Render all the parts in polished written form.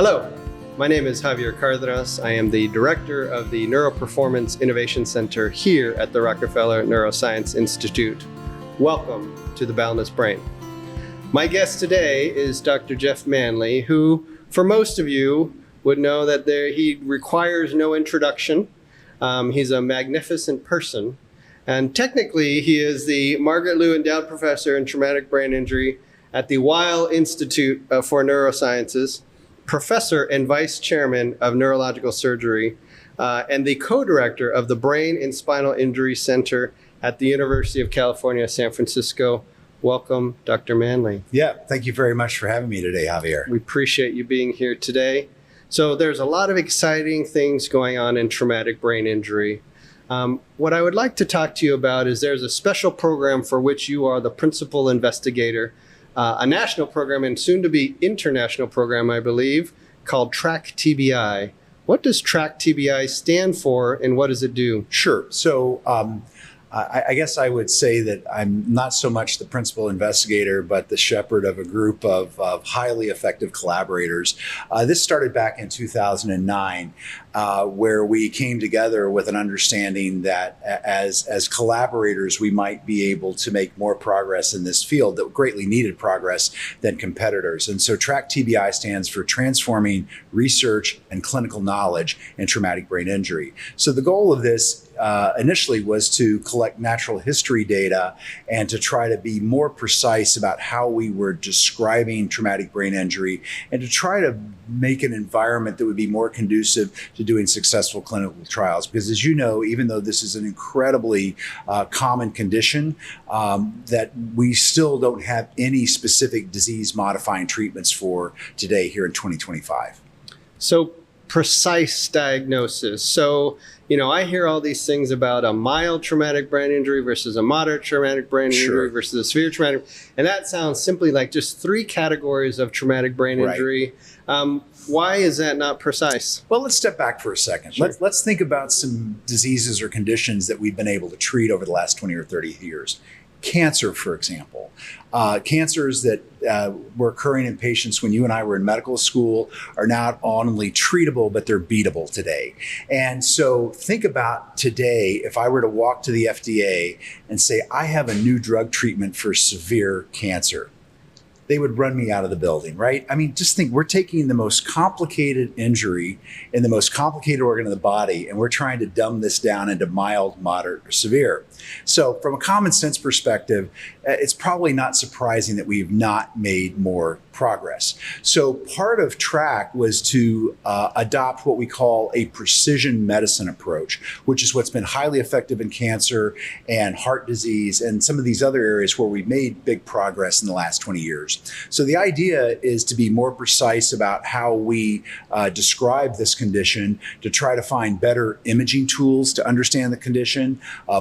Hello, my name is Javier Cárdenas. I am the director of the NeuroPerformance Innovation Center here at the Rockefeller Neuroscience Institute. Welcome to the Boundless Brain. My guest today is Dr. Geoffrey Manley, who, for most of you, would know that he requires no introduction. He's a magnificent person. And technically, he is the Margaret Liu Endowed Professor in Traumatic Brain Injury at the Weill Institute for Neurosciences, Professor and Vice Chairman of Neurological Surgery, and the co-director of the Brain and Spinal Injury Center at the University of California, San Francisco. Welcome, Dr. Manley. Yeah, thank you very much for having me today, Javier. We appreciate you being here today. So there's a lot of exciting things going on in traumatic brain injury. What I would like to talk to you about is there's a special program for which you are the principal investigator, a national program and soon to be international program, I believe, called TRACK TBI. What does TRACK TBI stand for and what does it do? Sure. So I guess I would say that I'm not so much the principal investigator, but the shepherd of a group of highly effective collaborators. This started back in 2009, where we came together with an understanding that as collaborators, we might be able to make more progress in this field that greatly needed progress than competitors. And so TRACK TBI stands for Transforming Research and Clinical Knowledge in Traumatic Brain Injury. So the goal of this initially was to collect natural history data and to try to be more precise about how we were describing traumatic brain injury and to try to make an environment that would be more conducive to doing successful clinical trials. Because as you know, even though this is an incredibly common condition, that we still don't have any specific disease modifying treatments for today here in 2025. So precise diagnosis. So, I hear all these things about a mild traumatic brain injury versus a moderate traumatic brain injury versus a severe traumatic, and that sounds simply like just three categories of traumatic brain injury. Why is that not precise? Well, let's step back for a second. Sure. Let's think about some diseases or conditions that we've been able to treat over the last 20 or 30 years. Cancer, for example. Cancers that were occurring in patients when you and I were in medical school are not only treatable, but they're beatable today. And so think about today, if I were to walk to the FDA and say, I have a new drug treatment for severe cancer, they would run me out of the building, right? I mean, just think, we're taking the most complicated injury in the most complicated organ of the body, and we're trying to dumb this down into mild, moderate, or severe. So from a common sense perspective, it's probably not surprising that we've not made more progress. So part of TRACK was to adopt what we call a precision medicine approach, which is what's been highly effective in cancer and heart disease and some of these other areas where we've made big progress in the last 20 years. So the idea is to be more precise about how we describe this condition, to try to find better imaging tools to understand the condition,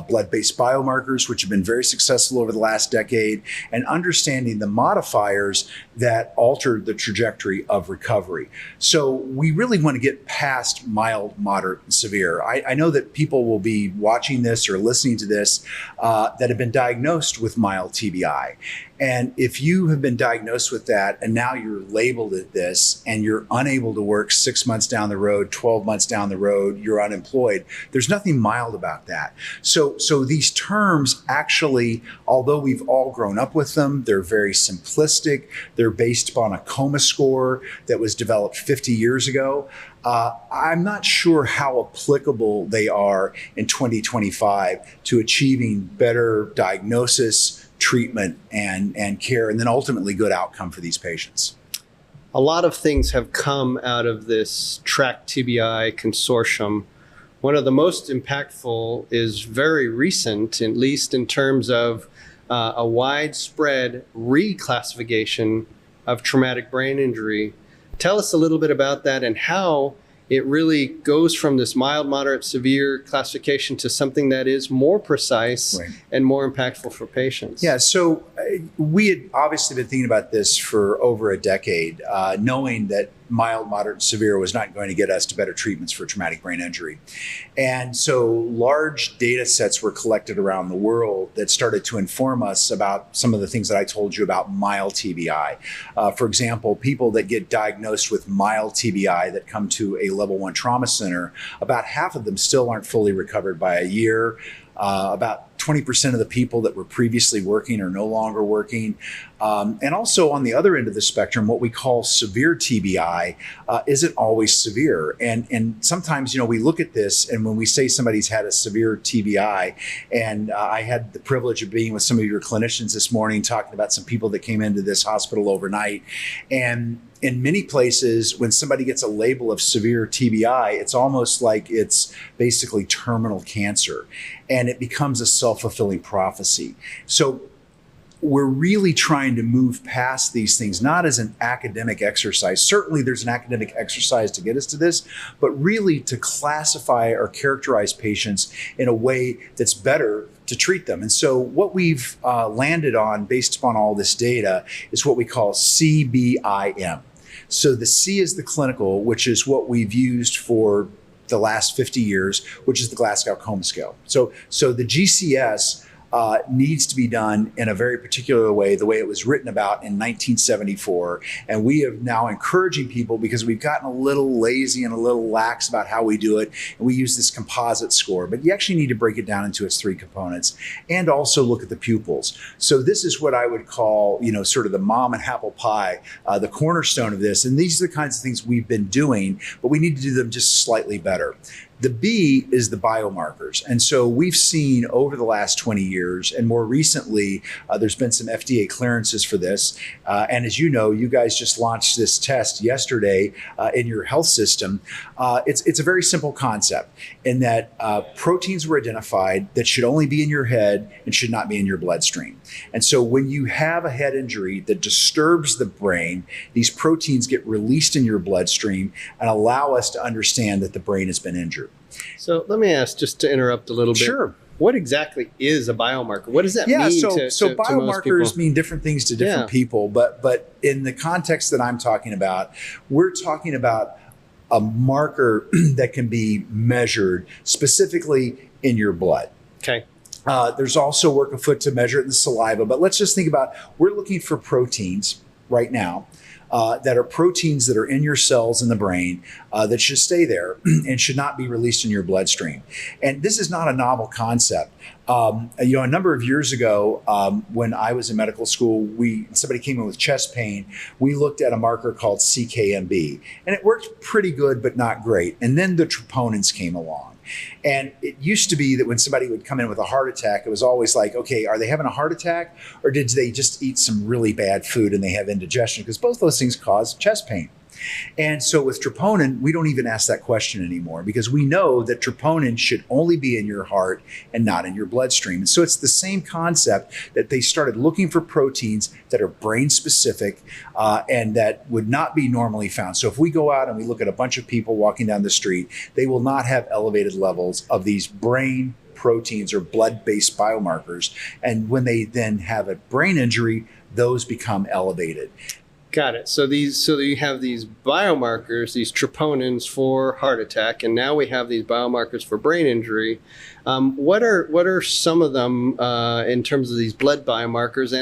blood-based biomarkers, which have been very successful over the last decade, and understanding the modifiers that alter the trajectory of recovery. So we really want to get past mild, moderate, and severe. I know that people will be watching this or listening to this that have been diagnosed with mild TBI. And if you have been diagnosed with that and now you're labeled at this and you're unable to work 6 months down the road, 12 months down the road, you're unemployed, there's nothing mild about that. So these terms actually, although we've all grown up with them, they're very simplistic. They're based upon a coma score that was developed 50 years ago. I'm not sure how applicable they are in 2025 to achieving better diagnosis, treatment, and care, and then ultimately good outcome for these patients. A lot of things have come out of this TRACK TBI consortium. One of the most impactful is very recent, at least in terms of a widespread reclassification of traumatic brain injury. Tell us a little bit about that and how it really goes from this mild, moderate, severe classification to something that is more precise and more impactful for patients. Yeah, so we had obviously been thinking about this for over a decade, knowing that mild, moderate, and severe was not going to get us to better treatments for traumatic brain injury. And so large data sets were collected around the world that started to inform us about some of the things that I told you about mild TBI. For example, people that get diagnosed with mild TBI that come to a level 1 trauma center, about half of them still aren't fully recovered by a year. About 20% of the people that were previously working are no longer working. And also on the other end of the spectrum, what we call severe TBI isn't always severe. And sometimes, we look at this, and when we say somebody's had a severe TBI, and I had the privilege of being with some of your clinicians this morning, talking about some people that came into this hospital overnight. And in many places, when somebody gets a label of severe TBI, it's almost like it's basically terminal cancer, and it becomes a self-fulfilling prophecy. So we're really trying to move past these things, not as an academic exercise. Certainly there's an academic exercise to get us to this, but really to classify or characterize patients in a way that's better to treat them. And so what we've landed on based upon all this data is what we call CBIM. So the C is the clinical, which is what we've used for the last 50 years, which is the Glasgow Coma Scale. So the GCS needs to be done in a very particular way, the way it was written about in 1974. And we are now encouraging people, because we've gotten a little lazy and a little lax about how we do it, and we use this composite score. But you actually need to break it down into its 3 components, and also look at the pupils. So this is what I would call, sort of the mom and apple pie, the cornerstone of this. And these are the kinds of things we've been doing, but we need to do them just slightly better. The B is the biomarkers. And so we've seen over the last 20 years, and more recently, there's been some FDA clearances for this. And as you know, you guys just launched this test yesterday in your health system. It's a very simple concept in that proteins were identified that should only be in your head and should not be in your bloodstream. And so when you have a head injury that disturbs the brain, these proteins get released in your bloodstream and allow us to understand that the brain has been injured. So let me ask, just to interrupt a little bit. Sure. What exactly is a biomarker? What does that mean so to biomarkers mean different things to different people. But in the context that I'm talking about, we're talking about a marker that can be measured specifically in your blood. Okay. There's also work afoot to measure it in the saliva. But let's just think about, we're looking for proteins right now that are proteins that are in your cells in the brain that should stay there and should not be released in your bloodstream. And this is not a novel concept. A number of years ago, when I was in medical school, somebody came in with chest pain. We looked at a marker called CKMB, and it worked pretty good, but not great. And then the troponins came along. And it used to be that when somebody would come in with a heart attack, it was always like, okay, are they having a heart attack, or did they just eat some really bad food and they have indigestion? Because both those things cause chest pain. And so with troponin, we don't even ask that question anymore, because we know that troponin should only be in your heart and not in your bloodstream. And so it's the same concept that they started looking for proteins that are brain specific and that would not be normally found. So if we go out and we look at a bunch of people walking down the street, they will not have elevated levels of these brain proteins or blood-based biomarkers. And when they then have a brain injury, those become elevated. Got it. So you have these biomarkers, these troponins for heart attack, and now we have these biomarkers for brain injury. What are some of them in terms of these blood biomarkers?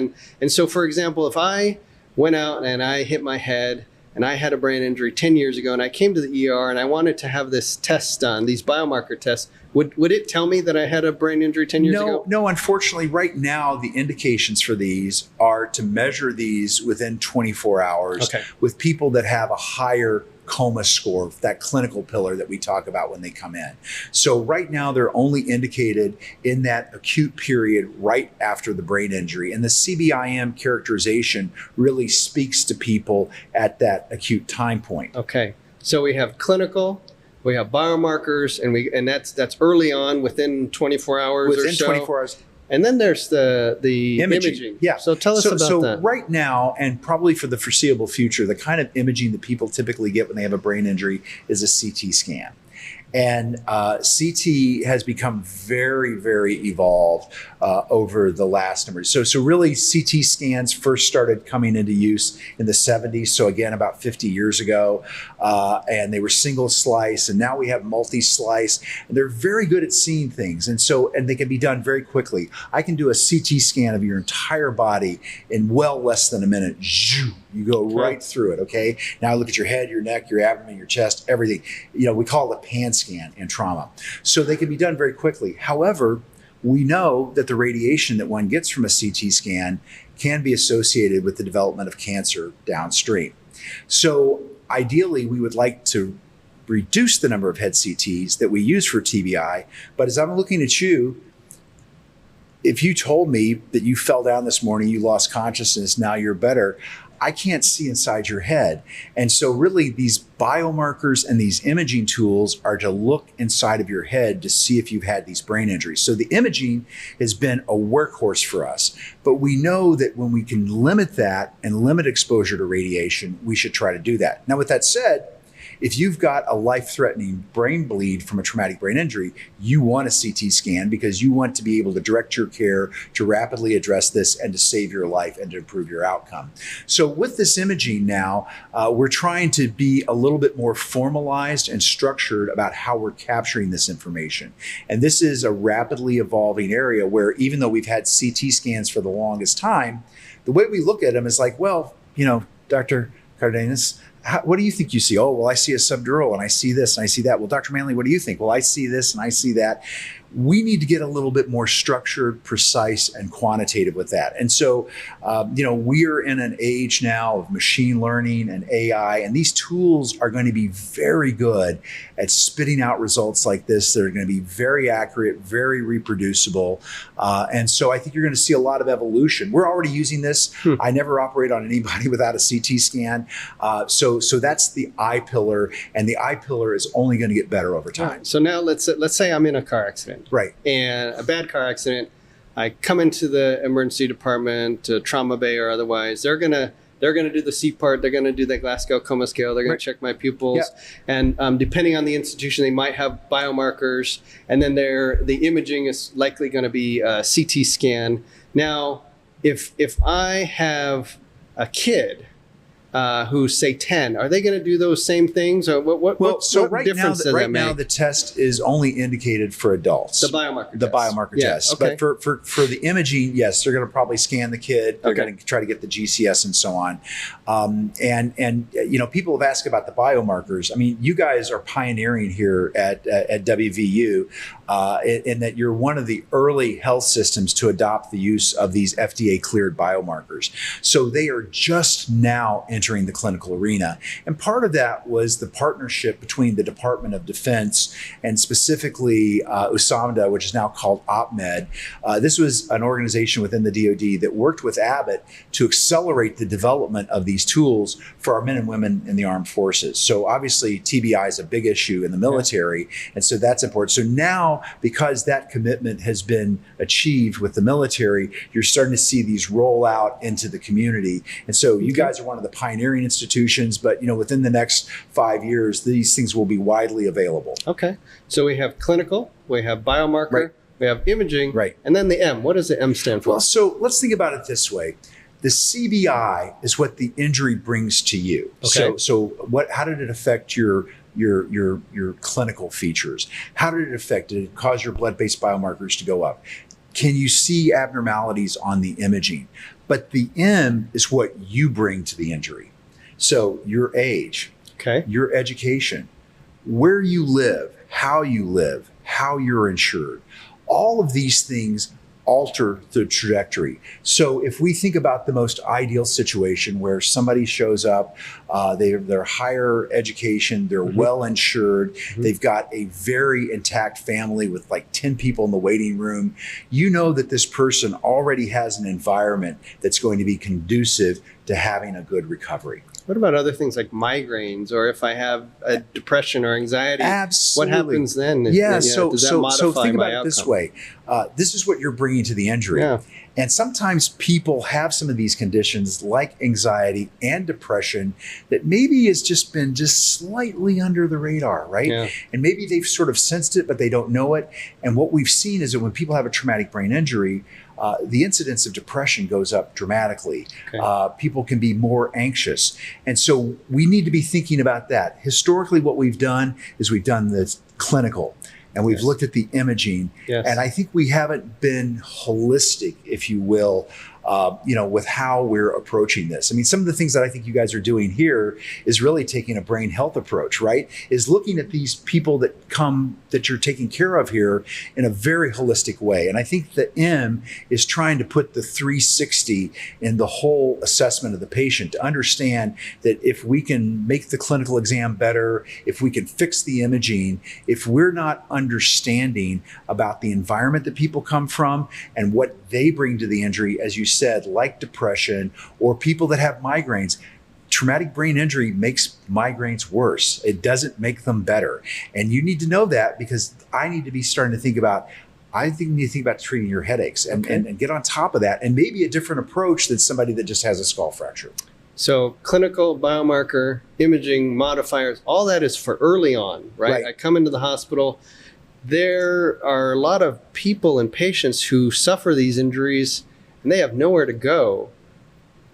And so, for example, if I went out and I hit my head and I had a brain injury 10 years ago, and I came to the ER and I wanted to have this test done, these biomarker tests, would it tell me that I had a brain injury 10 years ago? No, unfortunately, right now, the indications for these are to measure these within 24 hours with people that have a higher coma score, that clinical pillar that we talk about when they come in. So right now, they're only indicated in that acute period right after the brain injury. And the CBIM characterization really speaks to people at that acute time point. Okay. So we have clinical, we have biomarkers, and that's early on, within 24 hours or so. Within 24 hours. And then there's the imaging. Yeah. So tell us about that. So right now, and probably for the foreseeable future, the kind of imaging that people typically get when they have a brain injury is a CT scan. And CT has become very, very evolved over the last number. So really CT scans first started coming into use in the 70s. So again, about 50 years ago. And they were single slice, and now we have multi-slice. And they're very good at seeing things. And they can be done very quickly. I can do a CT scan of your entire body in well less than a minute. You go right through it, okay? Now look at your head, your neck, your abdomen, your chest, everything. We call it a pan scan in trauma. So they can be done very quickly. However, we know that the radiation that one gets from a CT scan can be associated with the development of cancer downstream. So ideally, we would like to reduce the number of head CTs that we use for TBI. But as I'm looking at you, if you told me that you fell down this morning, you lost consciousness, now you're better, I can't see inside your head. And so really these biomarkers and these imaging tools are to look inside of your head to see if you've had these brain injuries. So the imaging has been a workhorse for us, but we know that when we can limit that and limit exposure to radiation, we should try to do that. Now, with that said, if you've got a life-threatening brain bleed from a traumatic brain injury, you want a CT scan because you want to be able to direct your care to rapidly address this and to save your life and to improve your outcome. So with this imaging now, we're trying to be a little bit more formalized and structured about how we're capturing this information. And this is a rapidly evolving area where even though we've had CT scans for the longest time, the way we look at them is like, well, Dr. Cardenas, what do you think you see? Oh, well, I see a subdural and I see this and I see that. Well, Dr. Manley, what do you think? Well, I see this and I see that. We need to get a little bit more structured, precise, and quantitative with that. And so, we are in an age now of machine learning and AI, and these tools are going to be very good at spitting out results like this that are going to be very accurate, very reproducible. And so I think you're going to see a lot of evolution. We're already using this. I never operate on anybody without a CT scan. So that's the I pillar, and the I pillar is only going to get better over time. Right. So now let's say I'm in a car accident. Right. And a bad car accident. I come into the emergency department, trauma bay or otherwise. They're gonna do the C part. They're gonna do the Glasgow Coma Scale. They're gonna check my pupils, and depending on the institution, they might have biomarkers. And then the imaging is likely going to be a CT scan. Now, if I have a kid who's say 10, are they going to do those same things, or what difference does that make? Right now the test is only indicated for adults. The bbiomarker test. Okay. But for the imaging, yes, they're going to probably scan the kid. They're going to try to get the GCS and so on. And people have asked about the biomarkers. I mean, you guys are pioneering here at WVU in that you're one of the early health systems to adopt the use of these FDA cleared biomarkers. So they are just now entering the clinical arena. And part of that was the partnership between the Department of Defense and specifically USAMDA, which is now called OpMed. This was an organization within the DoD that worked with Abbott to accelerate the development of these tools for our men and women in the armed forces. So obviously TBI is a big issue in the military, and so that's important. So now, because that commitment has been achieved with the military, you're starting to see these roll out into the community. And so you guys are one of the pioneering institutions, but within the next 5 years, these things will be widely available. Okay. So we have clinical, we have biomarker, we have imaging, and then the M. What does the M stand for? Well, so let's think about it this way. The CBI is what the injury brings to you. Okay. So how did it affect your clinical features? How did it affect? Did it cause your blood-based biomarkers to go up? Can you see abnormalities on the imaging? But the M is what you bring to the injury. So your age, your education, where you live, how you're insured, all of these things alter the trajectory. So if we think about the most ideal situation where somebody shows up, they're higher education, they're well insured, they've got a very intact family with like 10 people in the waiting room, you know that this person already has an environment that's going to be conducive to having a good recovery. What about other things like migraines, or if I have a depression or anxiety? Absolutely. What happens then? So think about it this outcome? way. This is what you're bringing to the injury. Yeah. And sometimes people have some of these conditions like anxiety and depression that maybe has just been slightly under the radar, right? Yeah. And maybe they've sort of sensed it, but they don't know it. And what we've seen is that when people have a traumatic brain injury, the incidence of depression goes up dramatically. Okay. People can be more anxious. And so we need to be thinking about that. Historically, what we've done is we've done the clinical, and we've looked at the imaging. Yes. And I think we haven't been holistic, if you will, with how we're approaching this. I mean, some of the things that I think you guys are doing here is really taking a brain health approach, right? Is looking at these people that you're taking care of here in a very holistic way. And I think the M is trying to put the 360 in the whole assessment of the patient to understand that if we can make the clinical exam better, if we can fix the imaging, if we're not understanding about the environment that people come from and what they bring to the injury, as you said, like depression or people that have migraines. Traumatic brain injury makes migraines worse. It doesn't make them better. And you need to know that, because I need to be starting to think about, you need to think about treating your headaches and get on top of that, and maybe a different approach than somebody that just has a skull fracture. So clinical, biomarker, imaging, modifiers, all that is for early on, right? I come into the hospital. There are a lot of people and patients who suffer these injuries and they have nowhere to go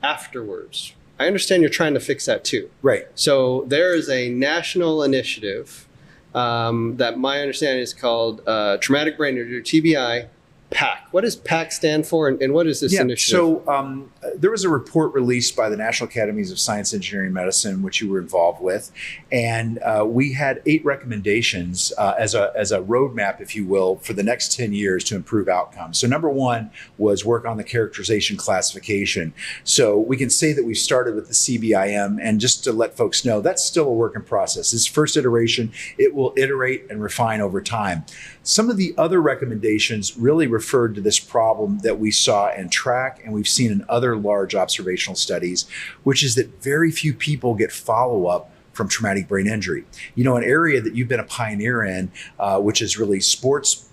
afterwards. I understand you're trying to fix that too. Right. So there is a national initiative that my understanding is called Traumatic Brain Injury, TBI, PAC. What does PAC stand for, and what is this initiative? So there was a report released by the National Academies of Science, Engineering, and Medicine, which you were involved with, and we had 8 recommendations as a roadmap, if you will, for the next 10 years to improve outcomes. So number 1 was work on the characterization classification. So we can say that we started with the CBIM, and just to let folks know, that's still a work in process. This first iteration, it will iterate and refine over time. Some of the other recommendations really referred to this problem that we saw in TRACK and we've seen in other large observational studies, which is that very few people get follow-up from traumatic brain injury. You know, an area that you've been a pioneer in, which is really sports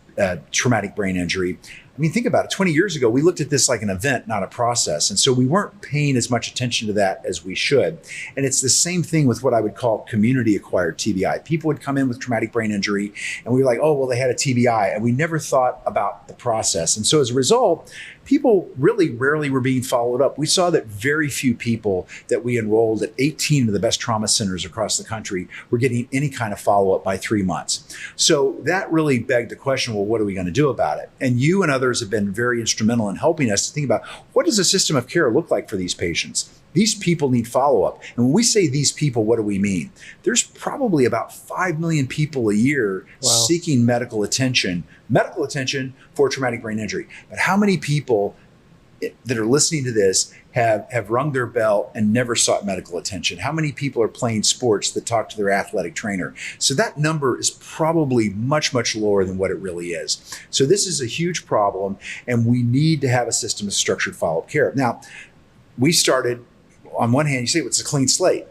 traumatic brain injury. I mean, think about it. 20 years ago, we looked at this like an event, not a process. And so we weren't paying as much attention to that as we should. And it's the same thing with what I would call community-acquired TBI. People would come in with traumatic brain injury, and we were like, oh, well, they had a TBI. And we never thought about the process. And so as a result, people really rarely were being followed up. We saw that very few people that we enrolled at 18 of the best trauma centers across the country were getting any kind of follow-up by 3 months. So that really begged the question, well, what are we going to do about it? And you and others have been very instrumental in helping us to think about, what does a system of care look like for these patients? These people need follow-up. And when we say these people, what do we mean? There's probably about 5 million people a year seeking medical attention for traumatic brain injury. But how many people that are listening to this have rung their bell and never sought medical attention? How many people are playing sports that talk to their athletic trainer? So that number is probably much, much lower than what it really is. So this is a huge problem, and we need to have a system of structured follow-up care. Now, we started, on one hand, you say, well, it's a clean slate,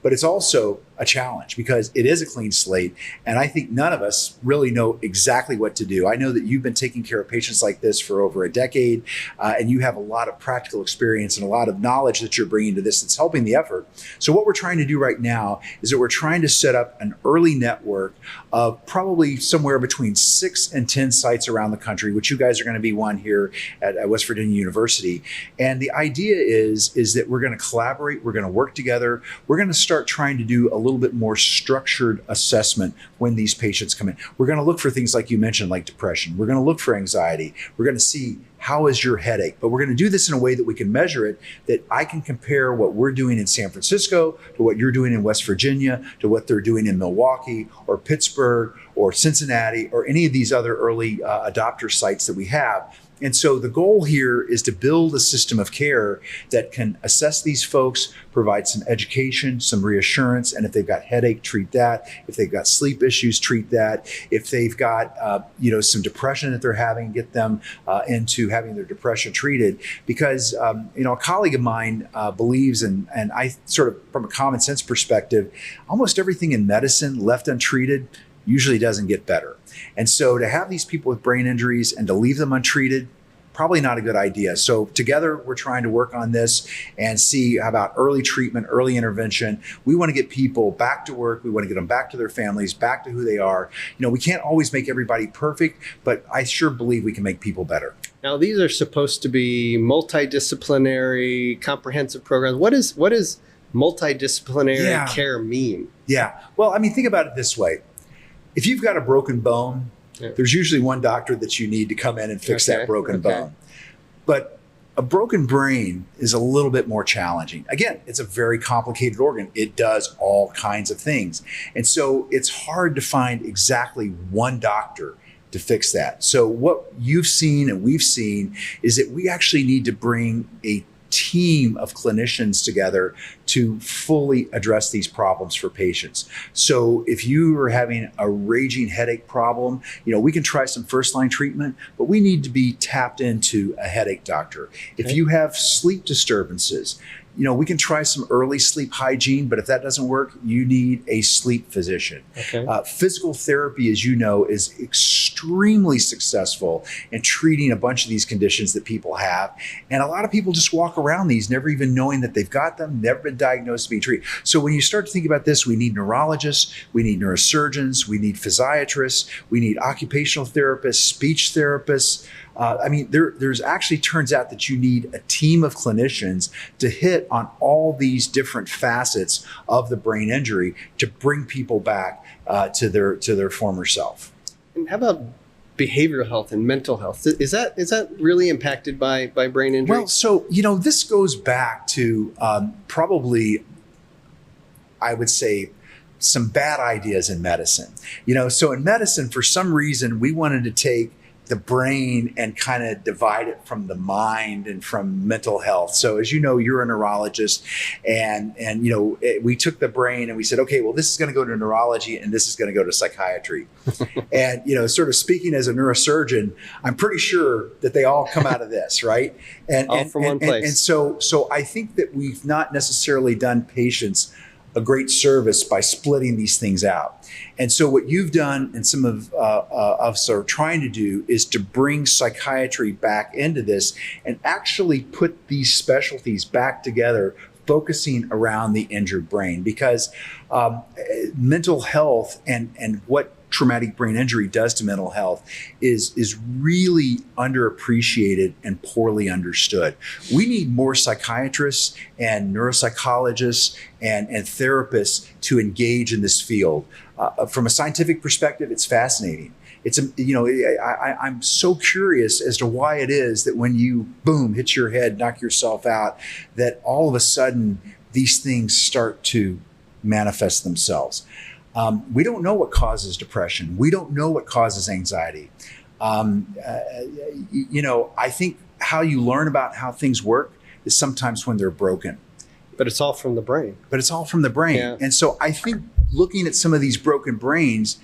but it's also a challenge because it is a clean slate. And I think none of us really know exactly what to do. I know that you've been taking care of patients like this for over a decade, and you have a lot of practical experience and a lot of knowledge that you're bringing to this that's helping the effort. So what we're trying to do right now is that we're trying to set up an early network of probably somewhere between 6 and 10 sites around the country, which you guys are going to be one here at West Virginia University. And the idea is that we're going to collaborate, we're going to work together, we're going to start trying to do a little bit more structured assessment when these patients come in. We're going to look for things like you mentioned, like depression. We're going to look for anxiety. We're going to see, how is your headache? But we're going to do this in a way that we can measure it, that I can compare what we're doing in San Francisco to what you're doing in West Virginia, to what they're doing in Milwaukee or Pittsburgh or Cincinnati or any of these other early adopter sites that we have. And so the goal here is to build a system of care that can assess these folks, provide some education, some reassurance, and if they've got headache, treat that. If they've got sleep issues, treat that. If they've got some depression that they're having, get them into having their depression treated. Because a colleague of mine believes, and I sort of, from a common sense perspective, almost everything in medicine left untreated usually doesn't get better. And so to have these people with brain injuries and to leave them untreated, probably not a good idea. So together, we're trying to work on this and see about early treatment, early intervention. We want to get people back to work. We want to get them back to their families, back to who they are. We can't always make everybody perfect, but I sure believe we can make people better. Now, these are supposed to be multidisciplinary, comprehensive programs. What is multidisciplinary care mean? Yeah. Well, think about it this way. If you've got a broken bone, there's usually one doctor that you need to come in and fix that broken bone. But a broken brain is a little bit more challenging. Again, it's a very complicated organ. It does all kinds of things. And so it's hard to find exactly one doctor to fix that. So what you've seen and we've seen is that we actually need to bring a team of clinicians together to fully address these problems for patients. So if you are having a raging headache problem, we can try some first-line treatment, but we need to be tapped into a headache doctor. If you have sleep disturbances, we can try some early sleep hygiene, but if that doesn't work, you need a sleep physician. Physical therapy, as you know, is extremely successful in treating a bunch of these conditions that people have. And a lot of people just walk around these never even knowing that they've got them, never been diagnosed to be treated. So when you start to think about this, we need neurologists, we need neurosurgeons, we need physiatrists, we need occupational therapists, speech therapists. There's actually turns out that you need a team of clinicians to hit on all these different facets of the brain injury to bring people back to their former self. And how about behavioral health and mental health? Is that really impacted by brain injury? Well, so this goes back to probably, I would say, some bad ideas in medicine. So in medicine, for some reason, we wanted to take the brain and kind of divide it from the mind and from mental health. So as you know, you're a neurologist and we took the brain and we said, okay, well, this is going to go to neurology and this is going to go to psychiatry. And, sort of speaking as a neurosurgeon, I'm pretty sure that they all come out of this, right? And all from one place. And so I think that we've not necessarily done patients a great service by splitting these things out. And so what you've done and some of us are trying to do is to bring psychiatry back into this and actually put these specialties back together, focusing around the injured brain, because mental health and what traumatic brain injury does to mental health is really underappreciated and poorly understood. We need more psychiatrists and neuropsychologists and therapists to engage in this field. From a scientific perspective, it's fascinating. I'm so curious as to why it is that when you, boom, hit your head, knock yourself out, that all of a sudden these things start to manifest themselves. We don't know what causes depression. We don't know what causes anxiety. I think how you learn about how things work is sometimes when they're broken. But it's all from the brain. Yeah. And so I think looking at some of these broken brains,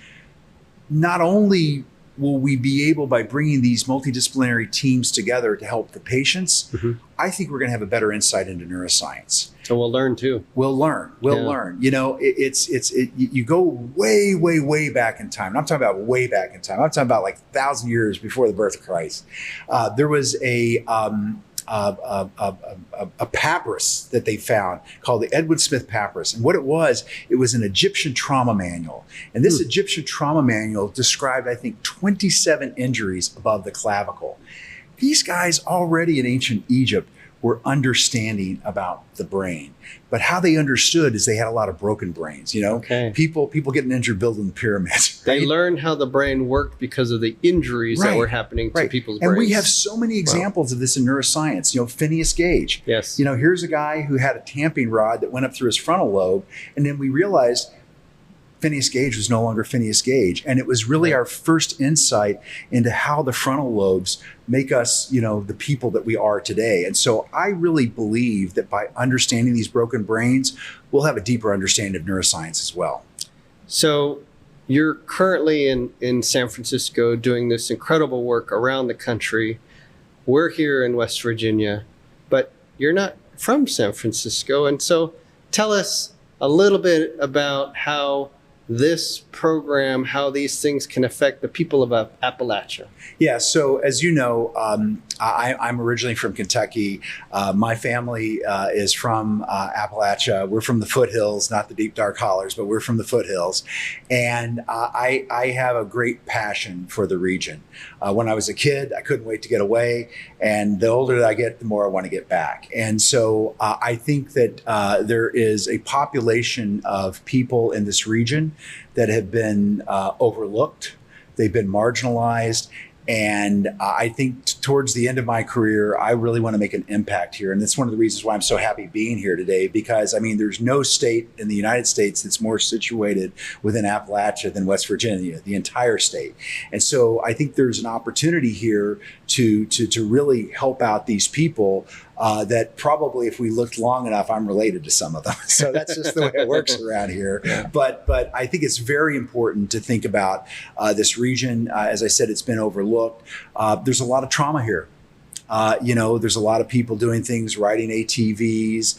not only will we be able, by bringing these multidisciplinary teams together to help the patients, I think we're going to have a better insight into neuroscience. So we'll learn too. We'll learn. You go way, way, way back in time. And I'm talking about way back in time. I'm talking about like 1,000 years before the birth of Christ. There was a papyrus that they found called the Edwin Smith Papyrus. And what it was an Egyptian trauma manual. And this Egyptian trauma manual described, I think, 27 injuries above the clavicle. These guys already in ancient Egypt were understanding about the brain. But how they understood is they had a lot of broken brains, People getting injured building the pyramids. Right? They learned how the brain worked because of the injuries that were happening to people's brains. And we have so many examples of this in neuroscience. Phineas Gage. Yes. Here's a guy who had a tamping rod that went up through his frontal lobe. And then we realized Phineas Gage was no longer Phineas Gage. And it was really our first insight into how the frontal lobes make us, the people that we are today. And so I really believe that by understanding these broken brains, we'll have a deeper understanding of neuroscience as well. So you're currently in San Francisco doing this incredible work around the country. We're here in West Virginia, but you're not from San Francisco. And so tell us a little bit about how this program, how these things can affect the people of Appalachia. Yeah, so as you know, I'm originally from Kentucky. My family is from Appalachia. We're from the foothills, not the deep, dark hollers, but we're from the foothills. And I have a great passion for the region. When I was a kid, I couldn't wait to get away. And the older that I get, the more I want to get back. And so I think that there is a population of people in this region that have been overlooked. They've been marginalized. And I think towards the end of my career, I really want to make an impact here. And that's one of the reasons why I'm so happy being here today, because there's no state in the United States that's more situated within Appalachia than West Virginia, the entire state. And so I think there's an opportunity here to really help out these people that probably, if we looked long enough, I'm related to some of them. So that's just the way it works around here. Yeah. But I think it's very important to think about this region. As I said, it's been overlooked. There's a lot of trauma here. There's a lot of people doing things, riding ATVs.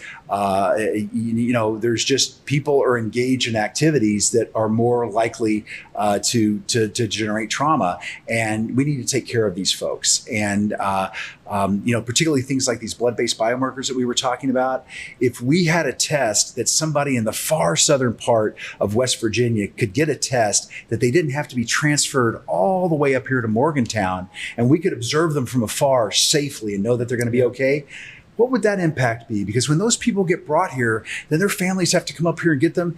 There's just people are engaged in activities that are more likely to generate trauma, and we need to take care of these folks. And particularly things like these blood-based biomarkers that we were talking about. If we had a test that somebody in the far southern part of West Virginia could get a test that they didn't have to be transferred all the way up here to Morgantown, and we could observe them from afar safely and know that they're going to be okay, what would that impact be? Because when those people get brought here, then their families have to come up here and get them.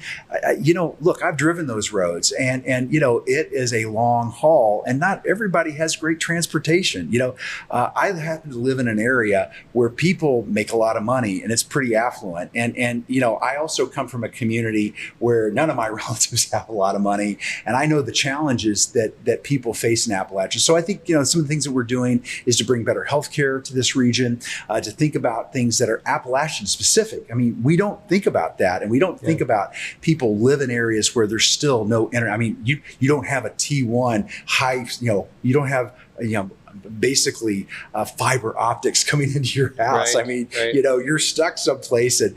Look, I've driven those roads, and it is a long haul, and not everybody has great transportation. I happen to live in an area where people make a lot of money, and it's pretty affluent. And I also come from a community where none of my relatives have a lot of money, and I know the challenges that people face in Appalachia. So I think some of the things that we're doing is to bring better healthcare to this region, to think about things that are Appalachian specific. We don't think about that, and we don't think about people live in areas where there's still no internet. You don't have a T1 high, you don't have basically fiber optics coming into your house. Right. You're stuck someplace, and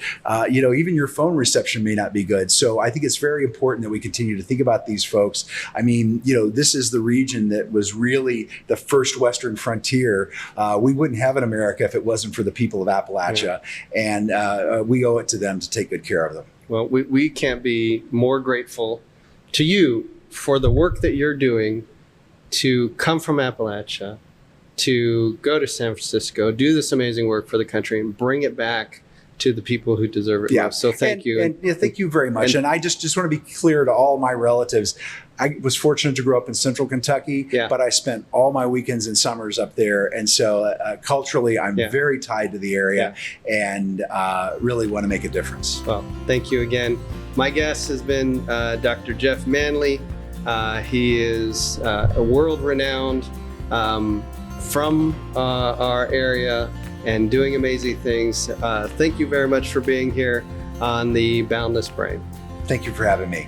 even your phone reception may not be good. So I think it's very important that we continue to think about these folks. This is the region that was really the first Western frontier. We wouldn't have an America if it wasn't for the people of Appalachia, and we owe it to them to take good care of them. Well, we can't be more grateful to you for the work that you're doing to come from Appalachia, to go to San Francisco, do this amazing work for the country, and bring it back to the people who deserve it most. So thank you. And thank you very much. And I just want to be clear to all my relatives. I was fortunate to grow up in Central Kentucky, but I spent all my weekends and summers up there. And so culturally, I'm very tied to the area and really want to make a difference. Well, thank you again. My guest has been Dr. Geoff Manley. He is a world-renowned from our area and doing amazing things. Thank you very much for being here on the Boundless Brain. Thank you for having me.